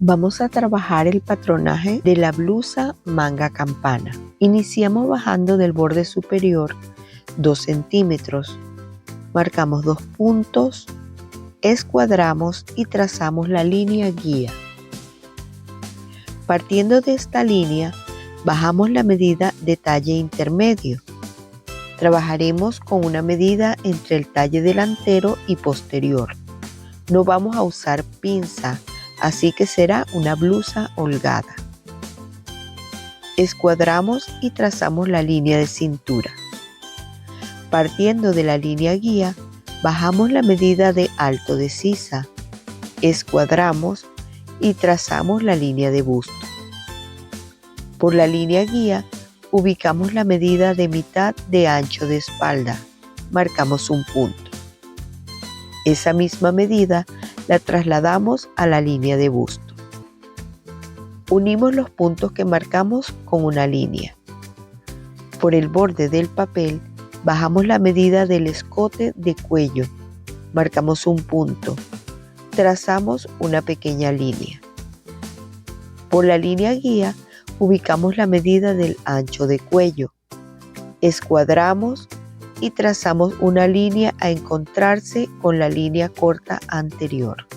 Vamos a trabajar el patronaje de la blusa manga campana. Iniciamos bajando del borde superior 2 centímetros. Marcamos 2 puntos, escuadramos y trazamos la línea guía. Partiendo de esta línea, bajamos la medida de talle intermedio. Trabajaremos con una medida entre el talle delantero y posterior. No vamos a usar pinza, así que será una blusa holgada. Escuadramos y trazamos la línea de cintura. Partiendo de la línea guía, bajamos la medida de alto de sisa, escuadramos y trazamos la línea de busto. Por la línea guía, ubicamos la medida de mitad de ancho de espalda, marcamos un punto. Esa misma medida la trasladamos a la línea de busto. Unimos los puntos que marcamos con una línea. Por el borde del papel, bajamos la medida del escote de cuello, marcamos un punto, trazamos una pequeña línea. Por la línea guía, ubicamos la medida del ancho de cuello, escuadramos y trazamos una línea a encontrarse con la línea corta anterior.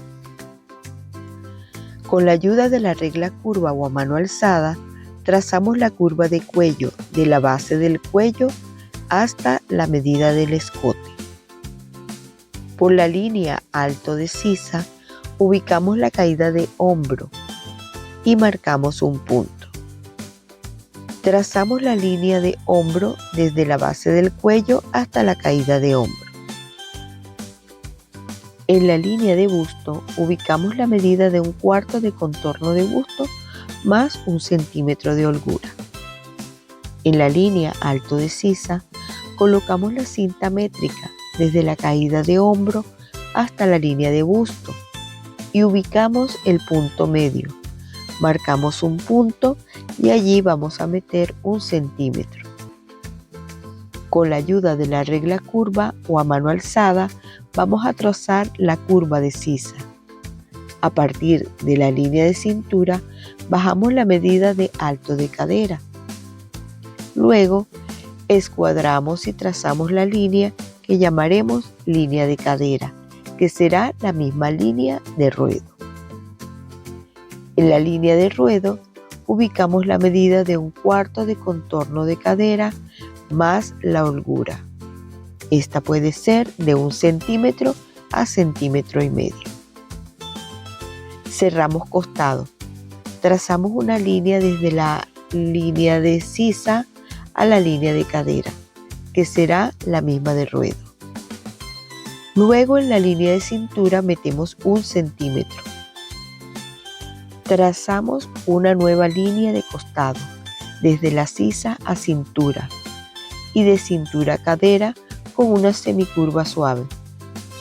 Con la ayuda de la regla curva o a mano alzada, trazamos la curva de cuello de la base del cuello hasta la medida del escote. Por la línea alto de sisa, ubicamos la caída de hombro y marcamos un punto. Trazamos la línea de hombro desde la base del cuello hasta la caída de hombro. En la línea de busto ubicamos la medida de 1/4 de contorno de busto más 1 centímetro de holgura. En la línea alto de sisa colocamos la cinta métrica desde la caída de hombro hasta la línea de busto y ubicamos el punto medio. Marcamos un punto y allí vamos a meter 1 centímetro. Con la ayuda de la regla curva o a mano alzada, vamos a trazar la curva de sisa. A partir de la línea de cintura, bajamos la medida de alto de cadera. Luego, escuadramos y trazamos la línea que llamaremos línea de cadera, que será la misma línea de ruedo. En la línea de ruedo, ubicamos la medida de 1/4 de contorno de cadera más la holgura. Esta puede ser de 1 centímetro a 1,5 centímetros. Cerramos costado. Trazamos una línea desde la línea de sisa a la línea de cadera, que será la misma de ruedo. Luego en la línea de cintura metemos 1 centímetro. Trazamos una nueva línea de costado, desde la sisa a cintura y de cintura a cadera con una semicurva suave.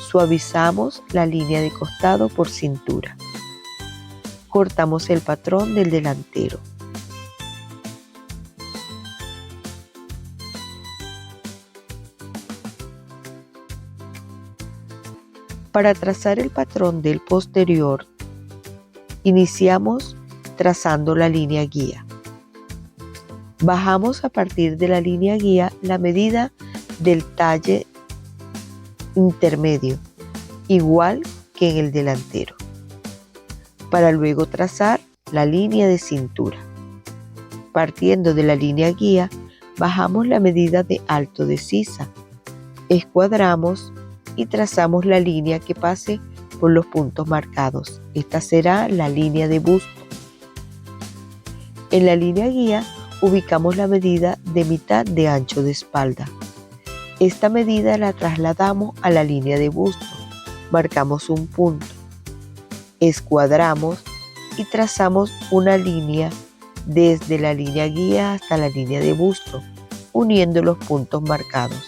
Suavizamos la línea de costado por cintura. Cortamos el patrón del delantero. Para trazar el patrón del posterior, iniciamos trazando la línea guía. Bajamos a partir de la línea guía la medida del talle intermedio, igual que en el delantero, para luego trazar la línea de cintura. Partiendo de la línea guía, bajamos la medida de alto de sisa, escuadramos y trazamos la línea que pase por los puntos marcados. Esta será la línea de busto. En la línea guía ubicamos la medida de mitad de ancho de espalda. Esta medida la trasladamos a la línea de busto. Marcamos un punto. Escuadramos y trazamos una línea desde la línea guía hasta la línea de busto, uniendo los puntos marcados.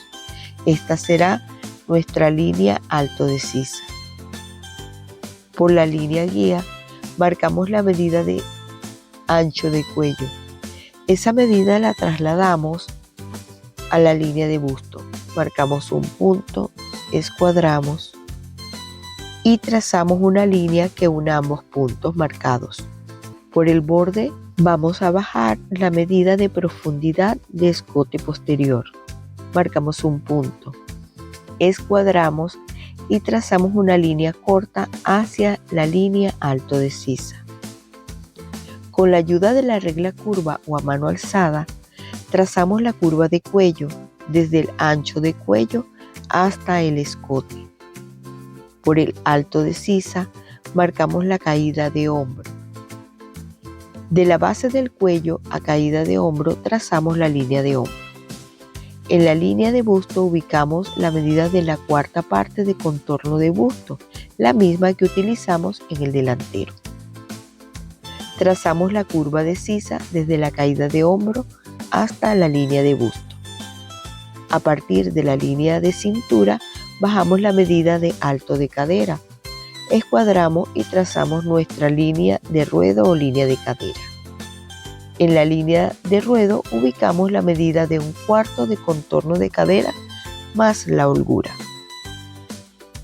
Esta será nuestra línea alto de sisa. Por la línea guía marcamos la medida de ancho de cuello. Esa medida la trasladamos a la línea de busto. Marcamos un punto, escuadramos y trazamos una línea que una ambos puntos marcados. Por el borde vamos a bajar la medida de profundidad de escote posterior. Marcamos un punto, escuadramos y trazamos una línea corta hacia la línea alto de sisa. Con la ayuda de la regla curva o a mano alzada, trazamos la curva de cuello desde el ancho de cuello hasta el escote. Por el alto de sisa, marcamos la caída de hombro. De la base del cuello a caída de hombro, trazamos la línea de hombro. En la línea de busto ubicamos la medida de la cuarta parte de contorno de busto, la misma que utilizamos en el delantero. Trazamos la curva de sisa desde la caída de hombro hasta la línea de busto. A partir de la línea de cintura, bajamos la medida de alto de cadera. Escuadramos y trazamos nuestra línea de ruedo o línea de cadera. En la línea de ruedo ubicamos la medida de un cuarto de contorno de cadera más la holgura.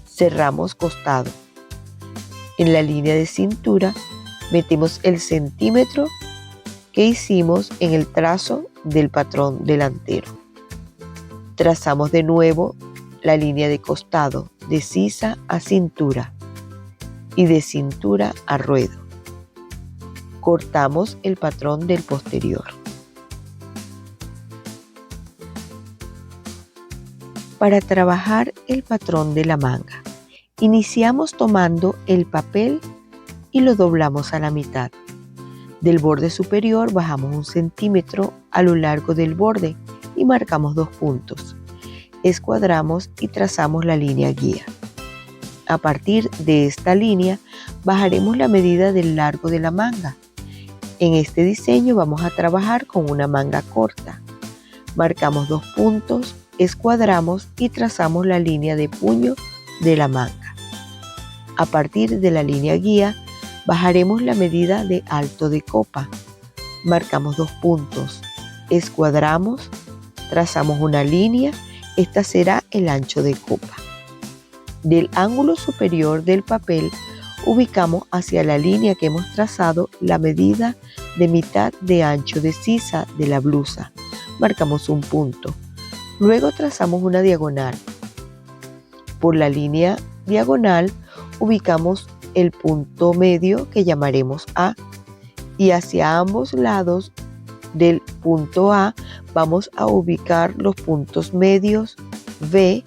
Cerramos costado. En la línea de cintura metemos el centímetro que hicimos en el trazo del patrón delantero. Trazamos de nuevo la línea de costado de sisa a cintura y de cintura a ruedo. Cortamos el patrón del posterior. Para trabajar el patrón de la manga, iniciamos tomando el papel y lo doblamos a la mitad. Del borde superior bajamos 1 centímetro a lo largo del borde y marcamos 2 puntos. Escuadramos y trazamos la línea guía. A partir de esta línea bajaremos la medida del largo de la manga. En este diseño vamos a trabajar con una manga corta. Marcamos 2 puntos, escuadramos y trazamos la línea de puño de la manga. A partir de la línea guía bajaremos la medida de alto de copa. Marcamos 2 puntos, escuadramos, trazamos una línea. Esta será el ancho de copa. Del ángulo superior del papel ubicamos hacia la línea que hemos trazado la medida de mitad de ancho de sisa de la blusa. Marcamos un punto. Luego trazamos una diagonal. Por la línea diagonal ubicamos el punto medio que llamaremos A y hacia ambos lados del punto A vamos a ubicar los puntos medios B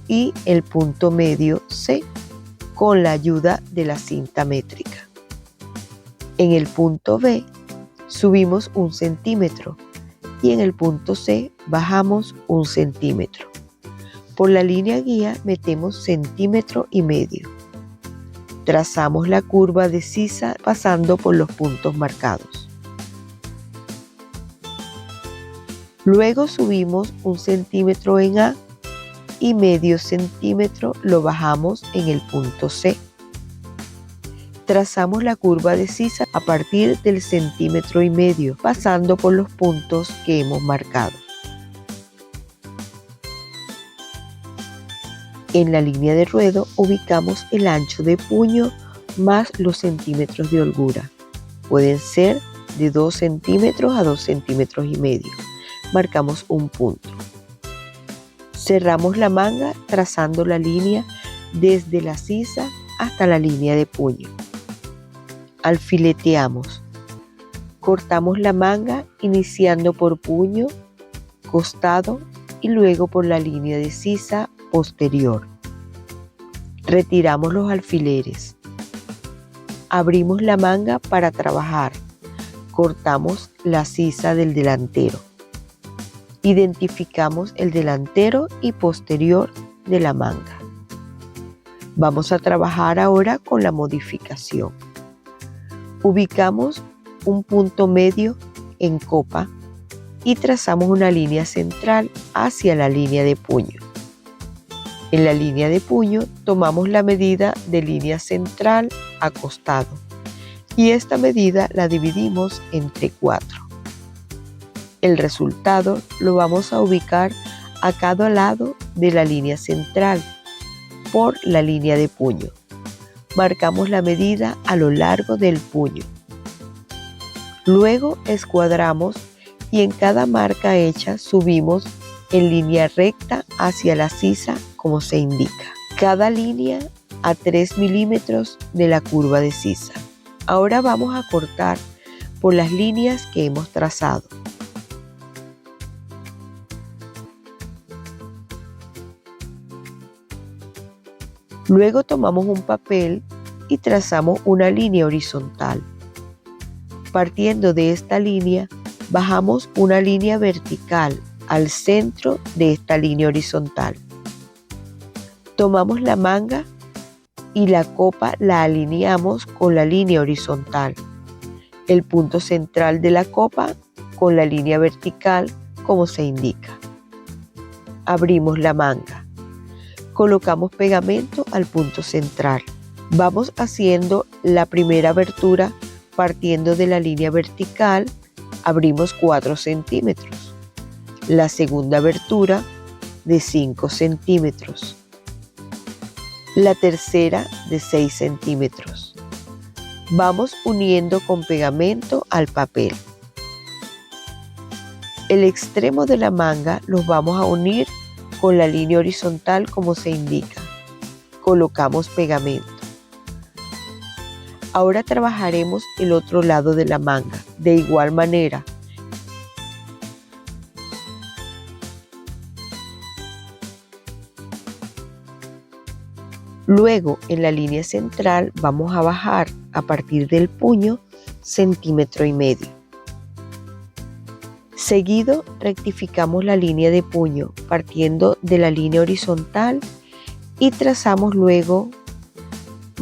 y el punto medio C con la ayuda de la cinta métrica. En el punto B subimos 1 centímetro y en el punto C bajamos 1 centímetro. Por la línea guía metemos 1,5 centímetros. Trazamos la curva de sisa pasando por los puntos marcados. Luego subimos 1 centímetro en A y medio centímetro lo bajamos en el punto C. Trazamos la curva de sisa a partir del 1,5 centímetros, pasando por los puntos que hemos marcado. En la línea de ruedo ubicamos el ancho de puño más los centímetros de holgura. Pueden ser de 2 centímetros a 2,5 centímetros. Marcamos un punto. Cerramos la manga trazando la línea desde la sisa hasta la línea de puño. Alfileteamos. Cortamos la manga iniciando por puño, costado y luego por la línea de sisa posterior. Retiramos los alfileres. Abrimos la manga para trabajar. Cortamos la sisa del delantero. Identificamos el delantero y posterior de la manga. Vamos a trabajar ahora con la modificación. Ubicamos un punto medio en copa y trazamos una línea central hacia la línea de puño. En la línea de puño tomamos la medida de línea central a costado y esta medida la dividimos entre 4. El resultado lo vamos a ubicar a cada lado de la línea central por la línea de puño. Marcamos la medida a lo largo del puño. Luego escuadramos y en cada marca hecha subimos en línea recta hacia la sisa como se indica. Cada línea a 3 milímetros de la curva de sisa. Ahora vamos a cortar por las líneas que hemos trazado. Luego tomamos un papel y trazamos una línea horizontal. Partiendo de esta línea, bajamos una línea vertical al centro de esta línea horizontal. Tomamos la manga y la copa la alineamos con la línea horizontal. El punto central de la copa con la línea vertical como se indica. Abrimos la manga. Colocamos pegamento al punto central. Vamos haciendo la primera abertura partiendo de la línea vertical, abrimos 4 centímetros. La segunda abertura de 5 centímetros. La tercera de 6 centímetros. Vamos uniendo con pegamento al papel. El extremo de la manga los vamos a unir con la línea horizontal como se indica. Colocamos pegamento. Ahora trabajaremos el otro lado de la manga, de igual manera. Luego, en la línea central vamos a bajar a partir del puño 1,5 centímetros. Seguido, rectificamos la línea de puño partiendo de la línea horizontal y trazamos luego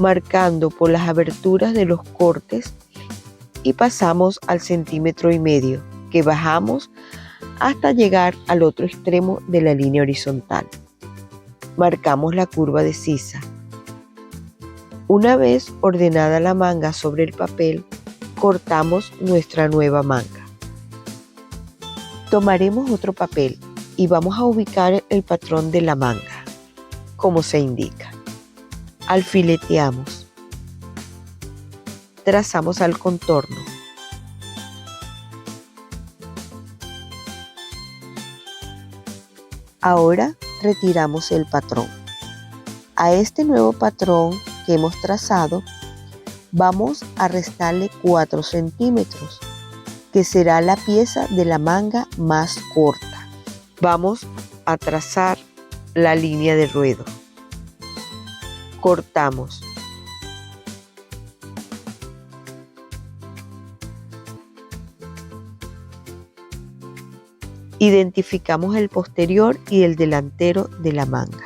marcando por las aberturas de los cortes y pasamos al 1,5 centímetros que bajamos hasta llegar al otro extremo de la línea horizontal. Marcamos la curva de sisa. Una vez ordenada la manga sobre el papel, cortamos nuestra nueva manga. Tomaremos otro papel y vamos a ubicar el patrón de la manga, como se indica. Alfileteamos. Trazamos al contorno. Ahora retiramos el patrón. A este nuevo patrón que hemos trazado, vamos a restarle 4 centímetros, que será la pieza de la manga más corta. Vamos a trazar la línea de ruedo. Cortamos. Identificamos el posterior y el delantero de la manga.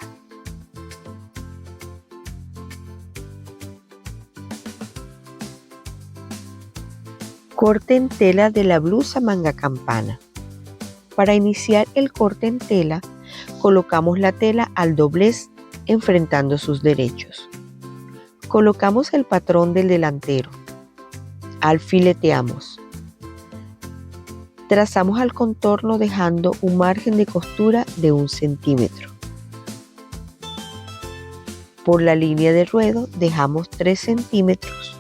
Corte en tela de la blusa manga campana. Para iniciar el corte en tela, colocamos la tela al doblez enfrentando sus derechos. Colocamos el patrón del delantero. Alfileteamos. Trazamos al contorno dejando un margen de costura de 1 centímetro. Por la línea de ruedo dejamos 3 centímetros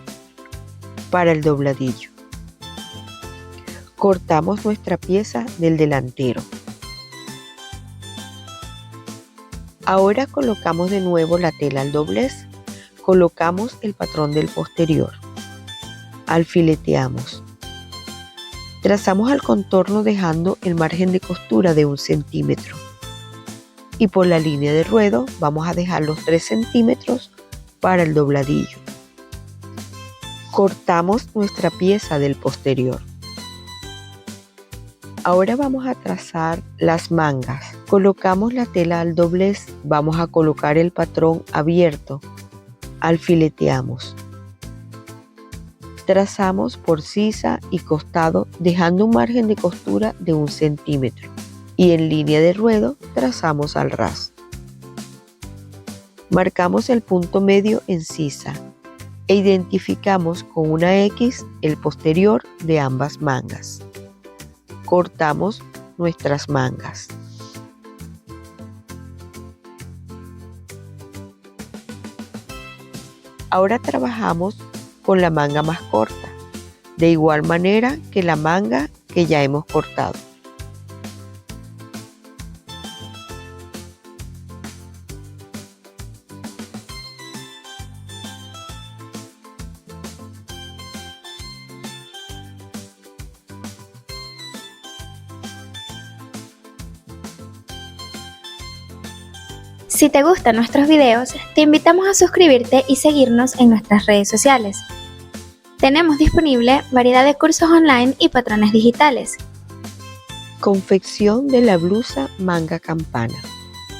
para el dobladillo. Cortamos nuestra pieza del delantero. Ahora colocamos de nuevo la tela al doblez. Colocamos el patrón del posterior. Alfileteamos. Trazamos al contorno dejando el margen de costura de 1 centímetro. Y por la línea de ruedo vamos a dejar los 3 centímetros para el dobladillo. Cortamos nuestra pieza del posterior. Ahora vamos a trazar las mangas. Colocamos la tela al doblez. Vamos a colocar el patrón abierto. Alfileteamos. Trazamos por sisa y costado dejando un margen de costura de 1 centímetro y en línea de ruedo trazamos al ras. Marcamos el punto medio en sisa e identificamos con una X el posterior de ambas mangas. Cortamos nuestras mangas. Ahora trabajamos con la manga más corta. de igual manera que la manga que ya hemos cortado. Si te gustan nuestros videos, te invitamos a suscribirte y seguirnos en nuestras redes sociales. Tenemos disponible variedad de cursos online y patrones digitales. Confección de la blusa manga campana.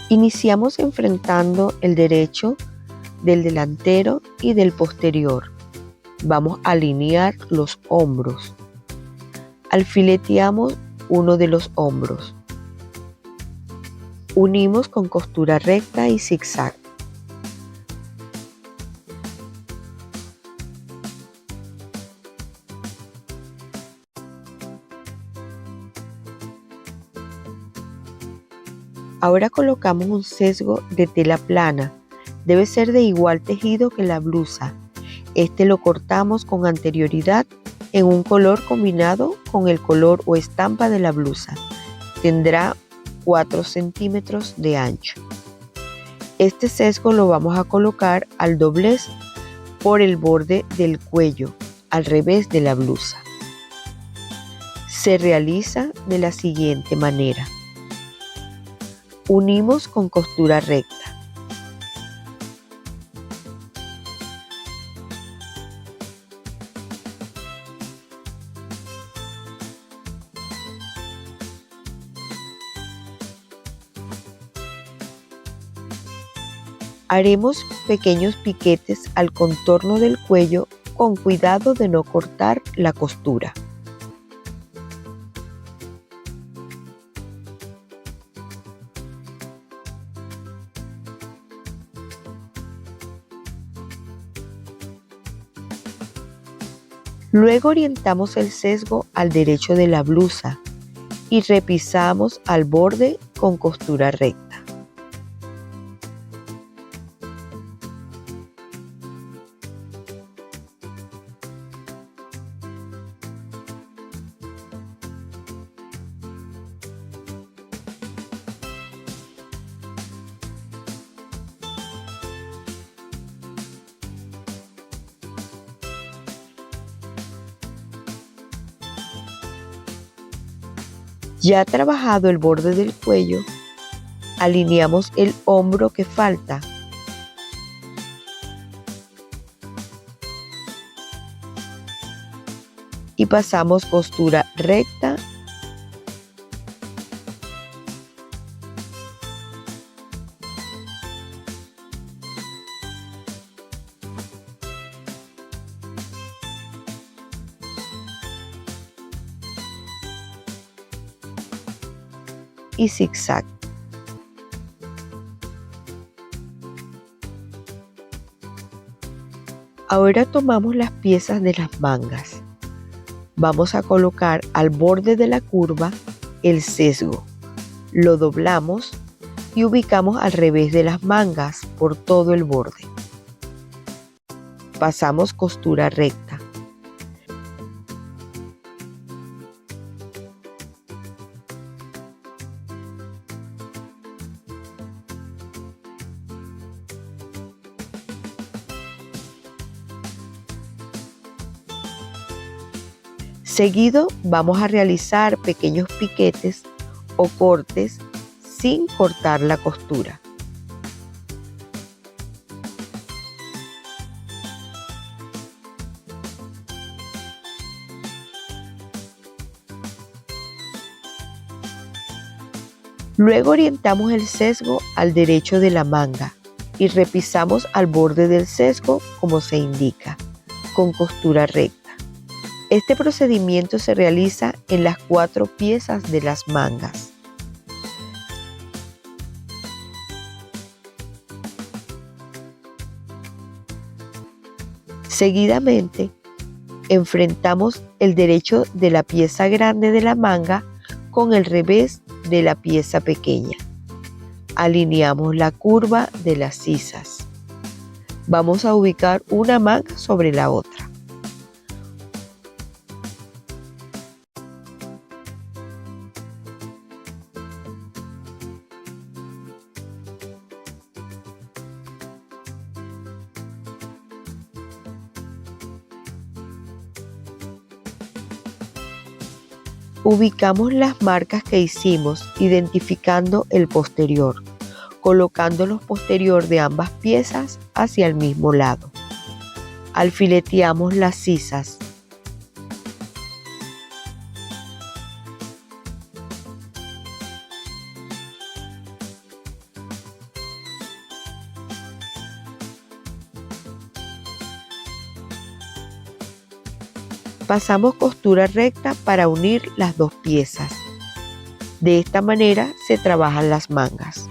Iniciamos enfrentando el derecho del delantero y del posterior. Vamos a alinear los hombros. Alfileteamos uno de los hombros. Unimos con costura recta y zigzag. Ahora colocamos un sesgo de tela plana. Debe ser de igual tejido que la blusa. Este lo cortamos con anterioridad en un color combinado con el color o estampa de la blusa. Tendrá 4 centímetros de ancho. Este sesgo lo vamos a colocar al doblez por el borde del cuello, al revés de la blusa. Se realiza de la siguiente manera. Unimos con costura recta. Haremos pequeños piquetes al contorno del cuello con cuidado de no cortar la costura. Luego orientamos el sesgo al derecho de la blusa y repisamos al borde con costura recta. Ya trabajado el borde del cuello, alineamos el hombro que falta. Y pasamos costura recta y zigzag. Ahora tomamos las piezas de las mangas. Vamos a colocar al borde de la curva el sesgo. Lo doblamos y ubicamos al revés de las mangas por todo el borde. Pasamos costura recta. Seguido vamos a realizar pequeños piquetes o cortes sin cortar la costura. Luego orientamos el sesgo al derecho de la manga y repisamos al borde del sesgo como se indica, con costura recta. Este procedimiento se realiza en las 4 piezas de las mangas. Seguidamente, enfrentamos el derecho de la pieza grande de la manga con el revés de la pieza pequeña. Alineamos la curva de las sisas. Vamos a ubicar una manga sobre la otra. Ubicamos las marcas que hicimos identificando el posterior, colocando los posterior de ambas piezas hacia el mismo lado. Alfileteamos las sisas. Pasamos costura recta para unir las dos piezas. De esta manera se trabajan las mangas.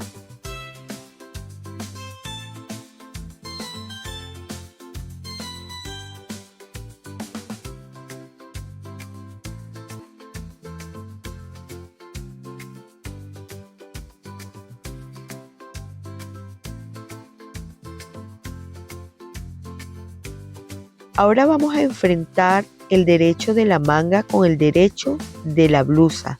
Ahora vamos a enfrentar el derecho de la manga con el derecho de la blusa.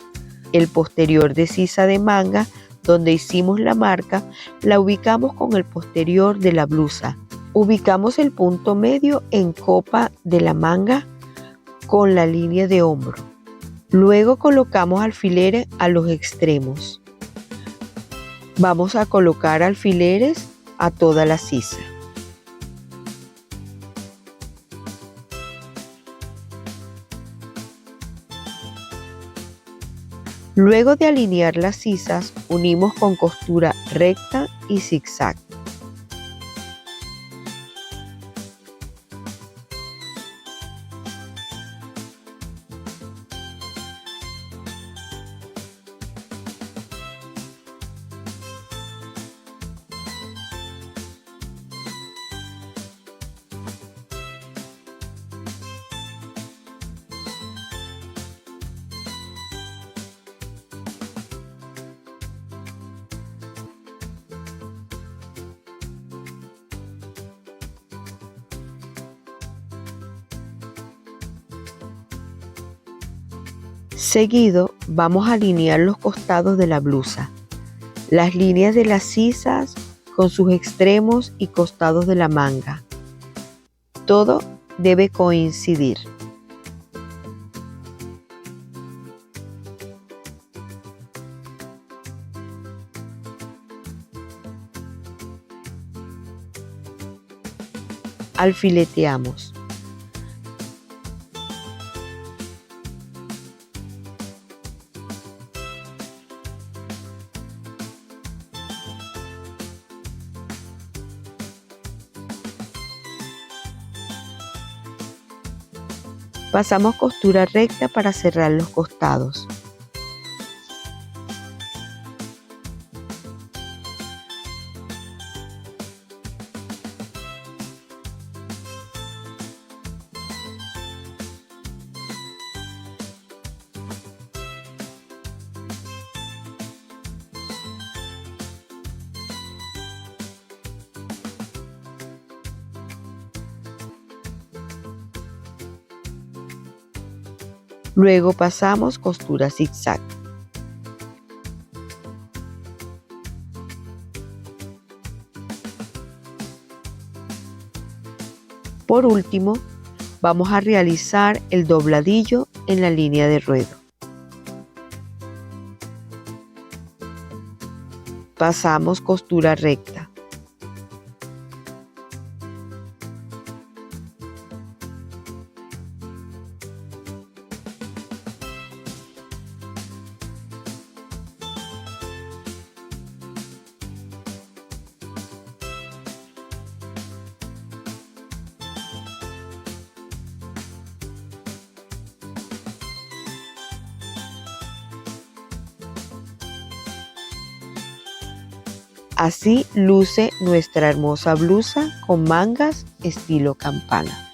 El posterior de sisa de manga, donde hicimos la marca, la ubicamos con el posterior de la blusa. Ubicamos el punto medio en copa de la manga con la línea de hombro. Luego colocamos alfileres a los extremos. Vamos a colocar alfileres a toda la sisa. Luego de alinear las sisas, unimos con costura recta y zigzag. Seguido, vamos a alinear los costados de la blusa, las líneas de las sisas con sus extremos y costados de la manga. Todo debe coincidir. Alfileteamos. Pasamos costura recta para cerrar los costados. Luego pasamos costura zigzag. Por último, vamos a realizar el dobladillo en la línea de ruedo. Pasamos costura recta. Así luce nuestra hermosa blusa con mangas estilo campana.